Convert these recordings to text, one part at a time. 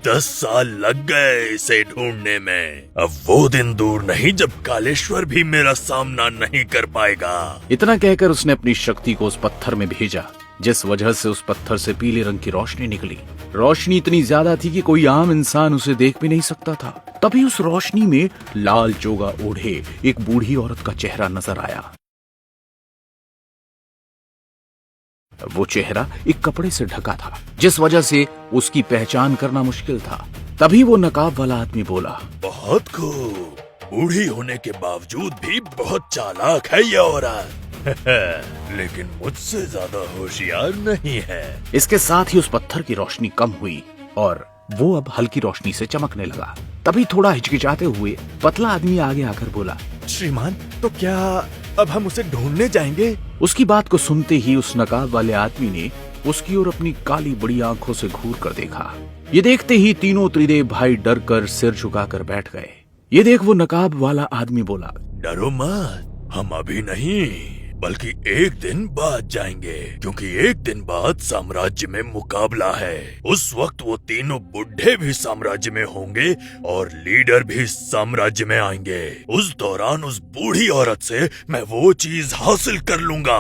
10 साल लग गए इसे ढूंढने में। अब वो दिन दूर नहीं जब कालेश्वर भी मेरा सामना नहीं कर पाएगा। इतना कहकर उसने अपनी शक्ति को उस पत्थर में भेजा, जिस वजह से उस पत्थर से पीले रंग की रोशनी निकली। रोशनी इतनी ज्यादा थी कि कोई आम इंसान उसे देख भी नहीं सकता था। तभी उस रोशनी में लाल चोगा ओढ़े एक बूढ़ी औरत का चेहरा नजर आया। वो चेहरा एक कपड़े से ढका था, जिस वजह से उसकी पहचान करना मुश्किल था। तभी वो नकाब वाला आदमी बोला, बहुत खूब, बूढ़ी होने के बावजूद भी बहुत चालाक है ये औरत। लेकिन मुझसे ज्यादा होशियार नहीं है। इसके साथ ही उस पत्थर की रोशनी कम हुई और वो अब हल्की रोशनी से चमकने लगा। तभी थोड़ा हिचकिचाते हुए पतला आदमी आगे आकर बोला, श्रीमान, तो क्या अब हम उसे ढूंढने जाएंगे? उसकी बात को सुनते ही उस नकाब वाले आदमी ने उसकी ओर अपनी काली बड़ी आंखों से घूर कर देखा। ये देखते ही तीनों त्रिदेव भाई डर कर सिर झुकाकर बैठ गए। ये देख वो नकाब वाला आदमी बोला, डरो मत, हम अभी नहीं बल्कि एक दिन बाद जाएंगे, क्योंकि एक दिन बाद साम्राज्य में मुकाबला है। उस वक्त वो तीनों बुढ़े भी साम्राज्य में होंगे और लीडर भी साम्राज्य में आएंगे। उस दौरान उस बूढ़ी औरत से मैं वो चीज हासिल कर लूंगा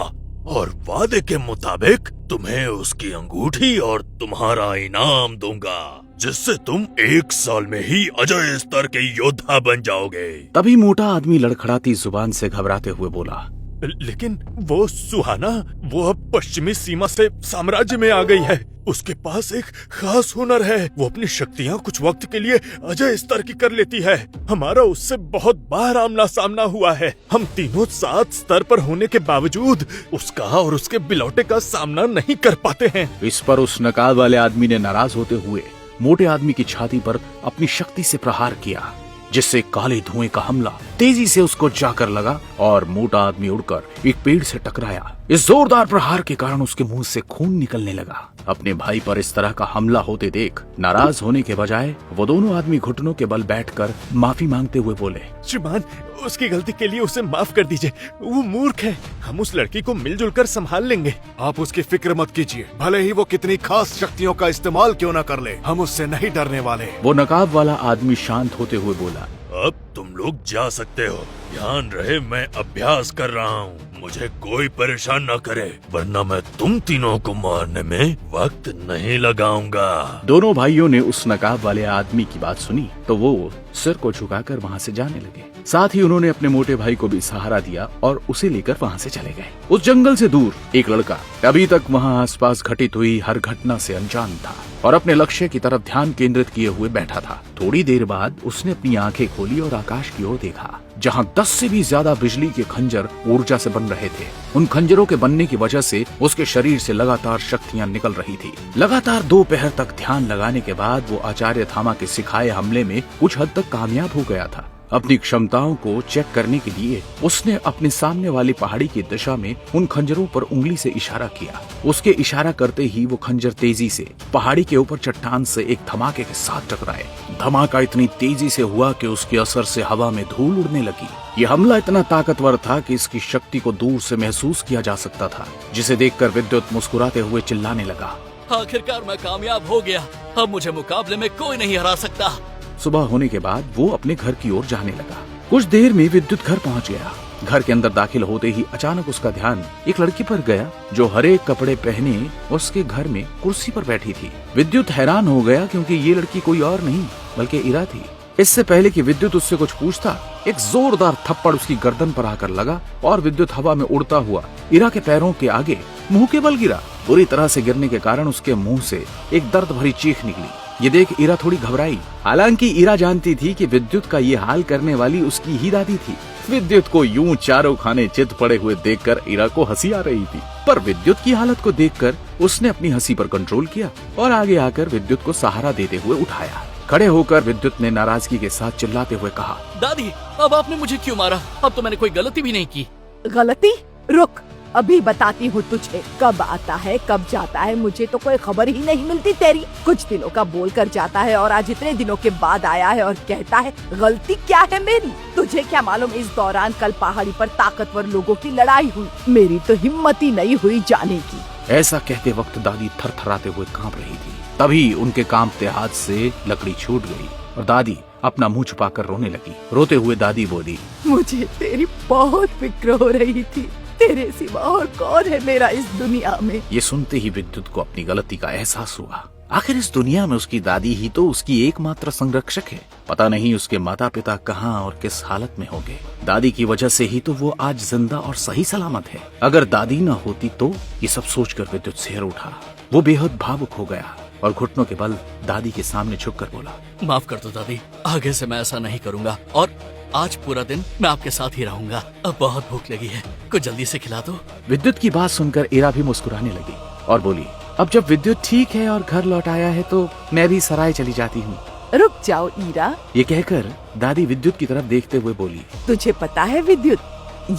और वादे के मुताबिक तुम्हें उसकी अंगूठी और तुम्हारा इनाम दूंगा, जिससे तुम 1 साल में ही अजय स्तर के योद्धा बन जाओगे। तभी मोटा आदमी लड़खड़ाती जुबान से घबराते हुए बोला, लेकिन वो सुहाना, वो अब पश्चिमी सीमा से साम्राज्य में आ गई है। उसके पास एक खास हुनर है। वो अपनी शक्तियाँ कुछ वक्त के लिए अजय स्तर की कर लेती है। हमारा उससे बहुत बार आमना सामना हुआ है। हम तीनों 7 स्तर पर होने के बावजूद उसका और उसके बिलौटे का सामना नहीं कर पाते हैं। इस पर उस नकाब वाले आदमी ने नाराज होते हुए मोटे आदमी की छाती पर अपनी शक्ति से प्रहार किया, जिससे काले धुएं का हमला तेजी से उसको जाकर लगा और मोटा आदमी उड़कर एक पेड़ से टकराया। इस जोरदार प्रहार के कारण उसके मुंह से खून निकलने लगा। अपने भाई पर इस तरह का हमला होते देख नाराज होने के बजाय वो दोनों आदमी घुटनों के बल बैठकर माफी मांगते हुए बोले, श्रीमान, उसकी गलती के लिए उसे माफ कर दीजिए। वो मूर्ख है। हम उस लड़की को मिलजुल कर संभाल लेंगे। आप उसकी फिक्र मत कीजिए, भले ही वो कितनी खास शक्तियों का इस्तेमाल क्यों न कर ले, हम उससे नहीं डरने वाले। वो नकाब वाला आदमी शांत होते हुए बोला, अब तुम लोग जा सकते हो। ध्यान रहे, मैं अभ्यास कर रहा हूँ। मुझे कोई परेशान न करे, वरना मैं तुम तीनों को मारने में वक्त नहीं लगाऊंगा। दोनों भाइयों ने उस नकाब वाले आदमी की बात सुनी तो वो सिर को झुकाकर वहाँ से जाने लगे। साथ ही उन्होंने अपने मोटे भाई को भी सहारा दिया और उसे लेकर वहाँ से चले गए। उस जंगल से दूर एक लड़का अभी तक वहाँ आसपास घटित हुई हर घटना से अनजान था और अपने लक्ष्य की तरफ ध्यान केंद्रित किए हुए बैठा था। थोड़ी देर बाद उसने अपनी आंखें खोली और आकाश की ओर देखा, जहाँ 10 से भी ज्यादा बिजली के खंजर ऊर्जा से बन रहे थे। उन खंजरों के बनने की वजह से उसके शरीर से लगातार शक्तियाँ निकल रही थी। लगातार 2 पहर तक ध्यान लगाने के बाद वो आचार्य थामा के सिखाए हमले में कुछ हद तक कामयाब हो गया था। अपनी क्षमताओं को चेक करने के लिए उसने अपने सामने वाली पहाड़ी की दिशा में उन खंजरों पर उंगली से इशारा किया। उसके इशारा करते ही वो खंजर तेजी से पहाड़ी के ऊपर चट्टान से एक धमाके के साथ टकराए। धमाका इतनी तेजी से हुआ कि उसके असर से हवा में धूल उड़ने लगी। ये हमला इतना ताकतवर था कि इसकी शक्ति को दूर से महसूस किया जा सकता था, जिसे देखकर विद्युत मुस्कुराते हुए चिल्लाने लगा, आखिरकार मैं कामयाब हो गया। अब मुझे मुकाबले में कोई नहीं हरा सकता। सुबह होने के बाद वो अपने घर की ओर जाने लगा। कुछ देर में विद्युत घर पहुंच गया। घर के अंदर दाखिल होते ही अचानक उसका ध्यान एक लड़की पर गया जो हरे कपड़े पहने उसके घर में कुर्सी पर बैठी थी। विद्युत हैरान हो गया क्योंकि ये लड़की कोई और नहीं बल्कि इरा थी। इससे पहले कि विद्युत उससे कुछ पूछता, एक जोरदार थप्पड़ उसकी गर्दन पर आकर लगा और विद्युत हवा में उड़ता हुआ इरा के पैरों के आगे मुंह के बल गिरा। बुरी तरह से गिरने के कारण उसके मुंह से एक दर्द भरी चीख निकली। ये देख इरा थोड़ी घबराई। हालांकि इरा जानती थी कि विद्युत का ये हाल करने वाली उसकी ही दादी थी। विद्युत को यूं चारों खाने चित पड़े हुए देखकर इरा को हंसी आ रही थी, पर विद्युत की हालत को देखकर उसने अपनी हंसी पर कंट्रोल किया और आगे आकर विद्युत को सहारा देते हुए उठाया। खड़े होकर विद्युत ने नाराजगी के साथ चिल्लाते हुए कहा, दादी, अब आपने मुझे क्यों मारा? अब तो मैंने कोई गलती भी नहीं की। गलती? रुक, अभी बताती हूँ तुझे। कब आता है कब जाता है मुझे तो कोई खबर ही नहीं मिलती तेरी। कुछ दिनों का बोल कर जाता है और आज इतने दिनों के बाद आया है और कहता है गलती क्या है मेरी। तुझे क्या मालूम इस दौरान कल पहाड़ी पर ताकतवर लोगों की लड़ाई हुई। मेरी तो हिम्मत ही नहीं हुई जाने की। ऐसा कहते वक्त दादी थरथराते हुए कांप रही थी। तभी उनके कांपते हाथ से लकड़ी छूट गई और दादी अपना मुंह छुपाकर रोने लगी। रोते हुए दादी बोली, मुझे तेरी बहुत फिक्र हो रही थी। तेरे सिवा और कौन है मेरा इस दुनिया में। ये सुनते ही विद्युत को अपनी गलती का एहसास हुआ। आखिर इस दुनिया में उसकी दादी ही तो उसकी एकमात्र संरक्षक है। पता नहीं उसके माता पिता कहाँ और किस हालत में होंगे। दादी की वजह से ही तो वो आज जिंदा और सही सलामत है। अगर दादी न होती तो, ये सब सोचकर विद्युत सिर उठा। वो बेहद भावुक हो गया और घुटनों के बल दादी के सामने झुककर बोला, माफ कर दो दादी, आगे से मैं ऐसा नहीं करूँगा और आज पूरा दिन मैं आपके साथ ही रहूँगा। अब बहुत भूख लगी है, कुछ जल्दी से खिला दो। विद्युत की बात सुनकर इरा भी मुस्कुराने लगी और बोली, अब जब विद्युत ठीक है और घर लौट आया है तो मैं भी सराय चली जाती हूँ। रुक जाओ ईरा। ये कहकर दादी विद्युत की तरफ देखते हुए बोली, तुझे पता है विद्युत,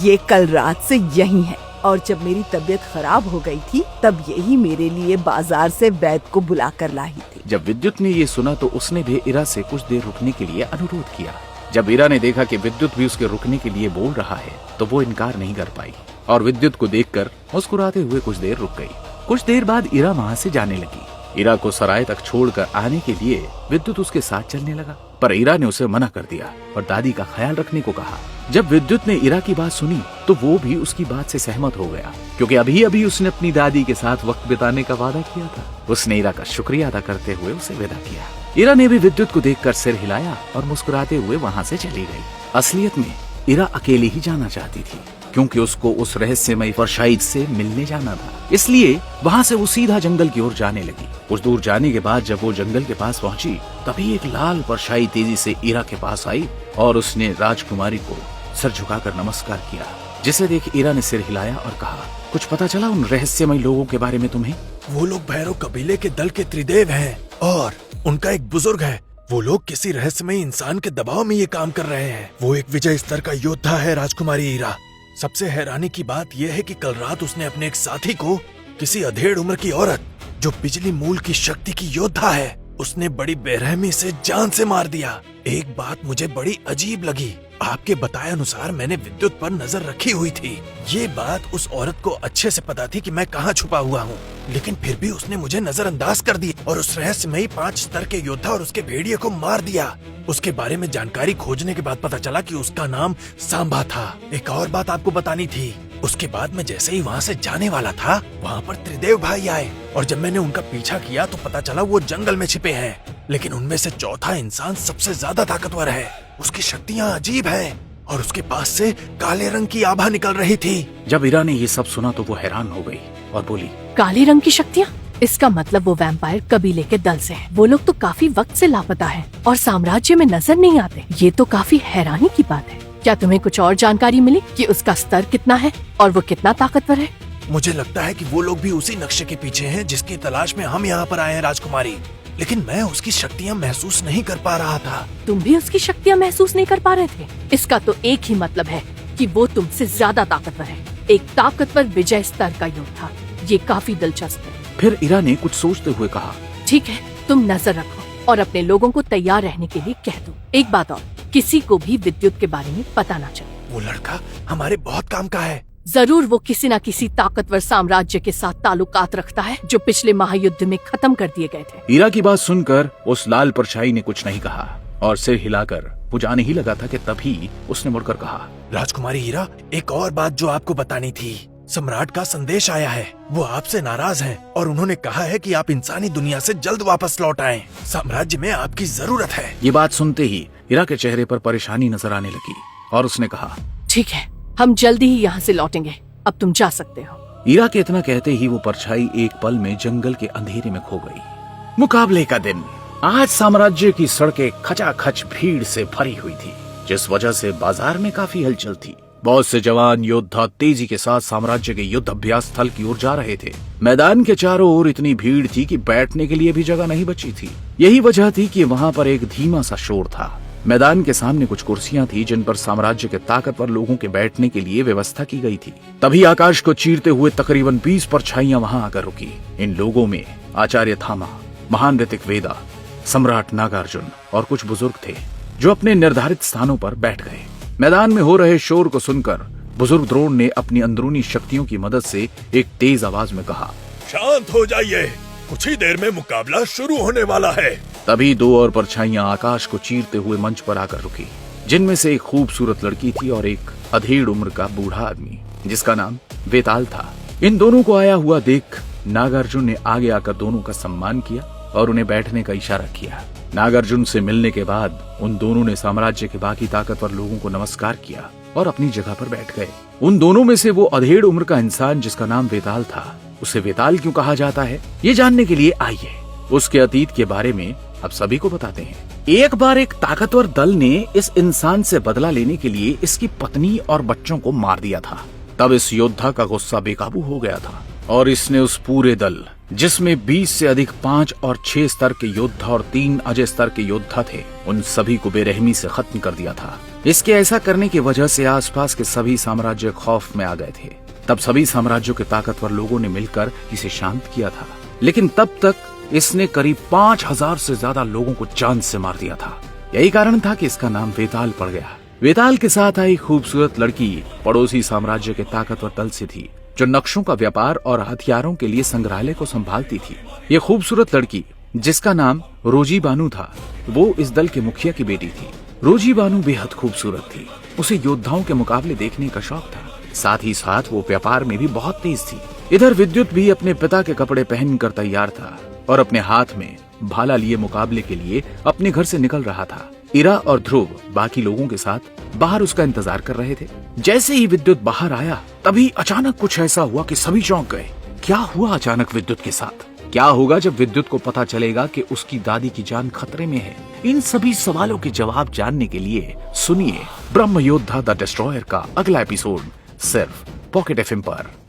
ये कल रात से यही है और जब मेरी तबीयत खराब हो गई थी तब यही मेरे लिए बाजार से वैद्य को बुला कर लाई थी। जब विद्युत ने ये सुना तो उसने भी इरा से कुछ देर रुकने के लिए अनुरोध किया। जब इरा ने देखा कि विद्युत भी उसके रुकने के लिए बोल रहा है तो वो इनकार नहीं कर पाई और विद्युत को देखकर मुस्कुराते हुए कुछ देर रुक गई। कुछ देर बाद इरा वहाँ से जाने लगी। इरा को सराय तक छोड़कर आने के लिए विद्युत उसके साथ चलने लगा, पर इरा ने उसे मना कर दिया और दादी का ख्याल रखने को कहा। जब विद्युत ने इरा की बात सुनी तो वो भी उसकी बात से सहमत हो गया, क्योंकि अभी अभी उसने अपनी दादी के साथ वक्त बिताने का वादा किया था। उसने इरा का शुक्रिया अदा करते हुए उसे विदा किया। इरा ने भी विद्युत को देखकर सिर हिलाया और मुस्कुराते हुए वहाँ से चली गई। असलियत में इरा अकेले ही जाना चाहती थी, क्योंकि उसको उस रहस्यमयी परछाई से मिलने जाना था। इसलिए वहाँ से वो सीधा जंगल की ओर जाने लगी। कुछ दूर जाने के बाद जब वो जंगल के पास पहुंची तभी एक लाल परछाई तेजी से इरा के पास आई और उसने राजकुमारी को सर झुकाकर नमस्कार किया, जिसे देख इरा ने सिर हिलाया और कहा, कुछ पता चला उन रहस्यमयी लोगों के बारे में तुम्हें? वो लोग भैरव कबीले के दल के त्रिदेव हैं और उनका एक बुजुर्ग है। वो लोग किसी रहस्यमयी इंसान के दबाव में ये काम कर रहे हैं। वो एक विजय स्तर का योद्धा है राजकुमारी इरा। सबसे हैरानी की बात यह है कि कल रात उसने अपने एक साथी को, किसी अधेड़ उम्र की औरत जो बिजली मूल की शक्ति की योद्धा है, उसने बड़ी बेरहमी से जान से मार दिया। एक बात मुझे बड़ी अजीब लगी। आपके बताए अनुसार मैंने विद्युत पर नजर रखी हुई थी। ये बात उस औरत को अच्छे से पता थी कि मैं कहाँ छुपा हुआ हूँ, लेकिन फिर भी उसने मुझे नजरअंदाज कर दिया और उस रहस्यमयी 5 स्तर के योद्धा और उसके भेड़िए को मार दिया। उसके बारे में जानकारी खोजने के बाद पता चला कि उसका नाम सांबा था। एक और बात आपको बतानी थी। उसके बाद मैं जैसे ही वहाँ से जाने वाला था, वहाँ पर त्रिदेव भाई आए और जब मैंने उनका पीछा किया तो पता चला वो जंगल में छिपे हैं। लेकिन उनमें से चौथा इंसान सबसे ज्यादा ताकतवर है। उसकी शक्तियाँ अजीब हैं और उसके पास से काले रंग की आभा निकल रही थी। जब इरा ने ये सब सुना तो वो हैरान हो गई और बोली, काले रंग की शक्तियाँ? इसका मतलब वो वैम्पायर कबीले के दल से हैं। वो लोग तो काफी वक्त से लापता हैं और साम्राज्य में नजर नहीं आते। ये तो काफी हैरानी की बात है। क्या तुम्हें कुछ और जानकारी मिली कि उसका स्तर कितना है और वो कितना ताकतवर है? मुझे लगता है कि वो लोग भी उसी नक्शे के पीछे हैं जिसकी तलाश में हम यहाँ पर आए हैं राजकुमारी, लेकिन मैं उसकी शक्तियाँ महसूस नहीं कर पा रहा था। तुम भी उसकी शक्तियाँ महसूस नहीं कर पा रहे थे? इसका तो एक ही मतलब है कि वो तुमसे ज्यादा ताकतवर है, एक ताकतवर विजय स्तर का योद्धा। ये काफी दिलचस्प है। फिर इरा ने कुछ सोचते हुए कहा, ठीक है, तुम नजर रखो और अपने लोगों को तैयार रहने के लिए कह दो। एक बात और, किसी को भी विद्युत के बारे में पता ना चले। वो लड़का हमारे बहुत काम का है। जरूर वो किसी न किसी ताकतवर साम्राज्य के साथ ताल्लुकात रखता है जो पिछले महायुद्ध में खत्म कर दिए गए थे। इरा की बात सुनकर उस लाल परछाई ने कुछ नहीं कहा और सिर हिलाकर वो जाने ही लगा था कि तभी उसने मुड़कर कहा, राजकुमारी हीरा, एक और बात जो आपको बतानी थी। सम्राट का संदेश आया है। वो आपसे नाराज हैं और उन्होंने कहा है कि आप इंसानी दुनिया से जल्द वापस लौट आएं। साम्राज्य में आपकी जरूरत है। ये बात सुनते ही इरा के चेहरे पर परेशानी नजर आने लगी और उसने कहा, ठीक है, हम जल्दी ही यहाँ से लौटेंगे। अब तुम जा सकते हो। इरा के इतना कहते ही वो परछाई एक पल में जंगल के अंधेरे में खो गई। मुकाबले का दिन। आज साम्राज्य की सड़कें खचाखच भीड़ से भरी हुई थी, जिस वजह से बाजार में काफी हलचल थी। बहुत से जवान योद्धा तेजी के साथ साम्राज्य के युद्ध अभ्यास स्थल की ओर जा रहे थे। मैदान के चारों ओर इतनी भीड़ थी कि बैठने के लिए भी जगह नहीं बची थी। यही वजह थी कि वहाँ पर एक धीमा सा शोर था। मैदान के सामने कुछ कुर्सियां थी जिन पर साम्राज्य के ताकतवर लोगों के बैठने के लिए व्यवस्था की गई थी। तभी आकाश को चीरते हुए तकरीबन 20 परछाइयां वहां आकर रुकी। इन लोगों में आचार्य थामा, महान ऋतिक वेदा, सम्राट नागार्जुन और कुछ बुजुर्ग थे जो अपने निर्धारित स्थानों पर बैठ गए। मैदान में हो रहे शोर को सुनकर बुजुर्ग द्रोण ने अपनी अंदरूनी शक्तियों की मदद से एक तेज आवाज में कहा, शांत हो जाइए। कुछ ही देर में मुकाबला शुरू होने वाला है। तभी दो और परछाइयां आकाश को चीरते हुए मंच पर आकर रुकी, जिनमें से एक खूबसूरत लड़की थी और एक अधेड़ उम्र का बूढ़ा आदमी जिसका नाम वेताल था। इन दोनों को आया हुआ देख नागार्जुन ने आगे आकर दोनों का सम्मान किया और उन्हें बैठने का इशारा किया। नागार्जुन से मिलने के बाद उन दोनों ने साम्राज्य के बाकी ताकतवर लोगों को नमस्कार किया और अपनी जगह पर बैठ गए। उन दोनों में से वो अधेड़ उम्र का इंसान जिसका नाम वेताल था, उसे वेताल क्यों कहा जाता है, ये जानने के लिए आइए उसके अतीत के बारे में अब सभी को बताते हैं। एक बार एक ताकतवर दल ने इस इंसान से बदला लेने के लिए इसकी पत्नी और बच्चों को मार दिया था। तब इस योद्धा का गुस्सा बेकाबू हो गया था और इसने उस पूरे दल, जिसमें 20 से अधिक 5 और 6 स्तर के योद्धा और 3 अजय स्तर के योद्धा थे, उन सभी को बेरहमी से खत्म कर दिया था। इसके ऐसा करने की वजह से आसपास के सभी साम्राज्य खौफ में आ गए थे। तब सभी साम्राज्यों के ताकतवर लोगों ने मिलकर इसे शांत किया था, लेकिन तब तक इसने करीब 5000 से ज्यादा लोगों को जान से मार दिया था। यही कारण था कि इसका नाम वेताल पड़ गया। वेताल के साथ आई खूबसूरत लड़की पड़ोसी साम्राज्य के ताकतवर दल से थी, जो नक्शों का व्यापार और हथियारों के लिए संग्रहालय को संभालती थी। ये खूबसूरत लड़की, जिसका नाम रोजी बानू था, वो इस दल के मुखिया की बेटी थी। रोजी बानू बेहद खूबसूरत थी। उसे योद्धाओं के मुकाबले देखने का शौक था, साथ ही साथ वो व्यापार में भी बहुत तेज थी। इधर विद्युत भी अपने पिता के कपड़े पहनकर तैयार था और अपने हाथ में भाला लिए मुकाबले के लिए अपने घर से निकल रहा था। इरा और ध्रुव बाकी लोगों के साथ बाहर उसका इंतजार कर रहे थे। जैसे ही विद्युत बाहर आया, तभी अचानक कुछ ऐसा हुआ कि सभी चौंक गए। क्या हुआ अचानक विद्युत के साथ? क्या होगा जब विद्युत को पता चलेगा कि उसकी दादी की जान खतरे में है? इन सभी सवालों के जवाब जानने के लिए सुनिए ब्रह्म योद्धा द डिस्ट्रॉयर का अगला एपिसोड सिर्फ पॉकेट FM पर।